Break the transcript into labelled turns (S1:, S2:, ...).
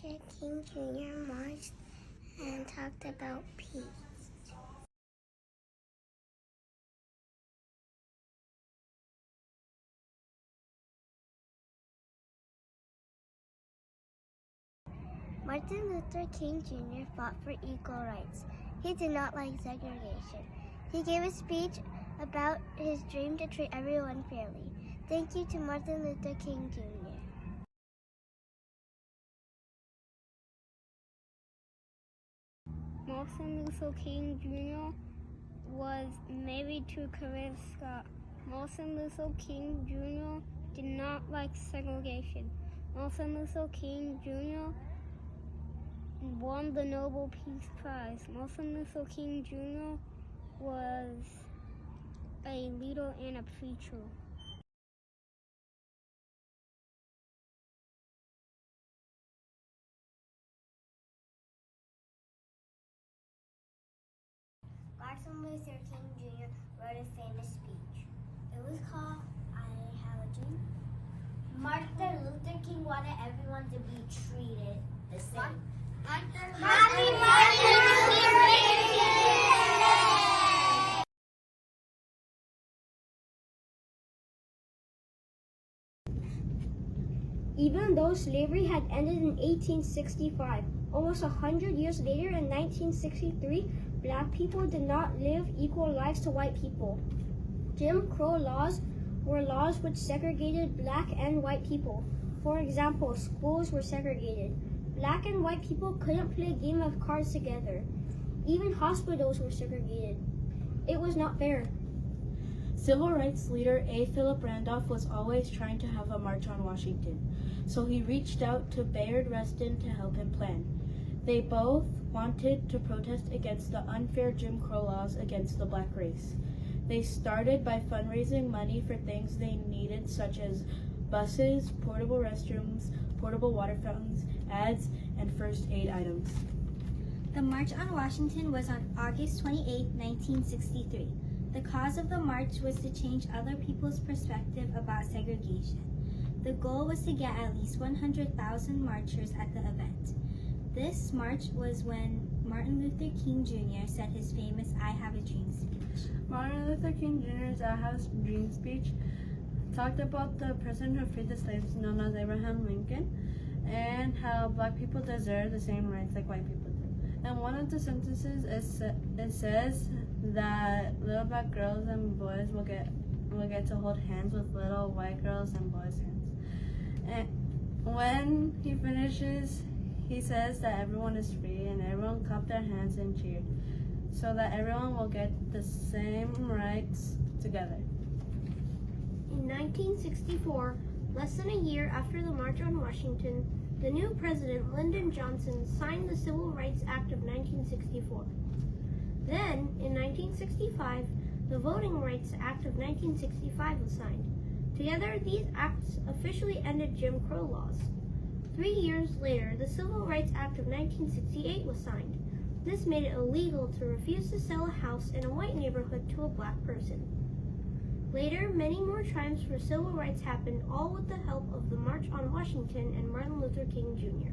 S1: Luther King Jr. marched and talked about peace. Martin Luther King Jr. fought for equal rights. He did not like segregation. He gave a speech about his dream to treat everyone fairly. Thank you to Martin Luther King Jr.
S2: Martin Luther King Jr. was married to Coretta Scott. Martin Luther King Jr. did not like segregation. Martin Luther King Jr. won the Nobel Peace Prize. Martin Luther King Jr. was a leader and a preacher.
S1: Martin Luther King Jr. wrote a famous speech. It was called I Have a Dream. Martin Luther King wanted everyone to be treated the same. Happy Martin Luther King Day!
S3: Even though slavery had ended in 1865, almost 100 years later in 1963, Black people did not live equal lives to white people. Jim Crow laws were laws which segregated Black and white people. For example, schools were segregated. Black and white people couldn't play a game of cards together. Even hospitals were segregated. It was not fair.
S4: Civil rights leader A. Philip Randolph was always trying to have a march on Washington, so he reached out to Bayard Rustin to help him plan. They both wanted to protest against the unfair Jim Crow laws against the Black race. They started by fundraising money for things they needed, such as buses, portable restrooms, portable water fountains, ads, and first aid items.
S5: The March on Washington was on August 28, 1963. The cause of the march was to change other people's perspective about segregation. The goal was to get at least 100,000 marchers at the event. This march was when Martin Luther King Jr. said his famous I Have a Dream speech.
S4: Martin Luther King Jr.'s I Have a Dream speech talked about the president who freed the slaves, known as Abraham Lincoln, and how Black people deserve the same rights like white people do. And one of the sentences it says that little Black girls and boys will get to hold hands with little white girls and boys' hands. And when he finishes, he says that everyone is free, and everyone clapped their hands and cheered, so that everyone will get the same rights together.
S3: In 1964, less than a year after the March on Washington, the new president, Lyndon Johnson, signed the Civil Rights Act of 1964. Then, in 1965, the Voting Rights Act of 1965 was signed. Together, these acts officially ended Jim Crow laws. 3 years later, the Civil Rights Act of 1968 was signed. This made it illegal to refuse to sell a house in a white neighborhood to a Black person. Later, many more triumphs for civil rights happened, all with the help of the March on Washington and Martin Luther King Jr.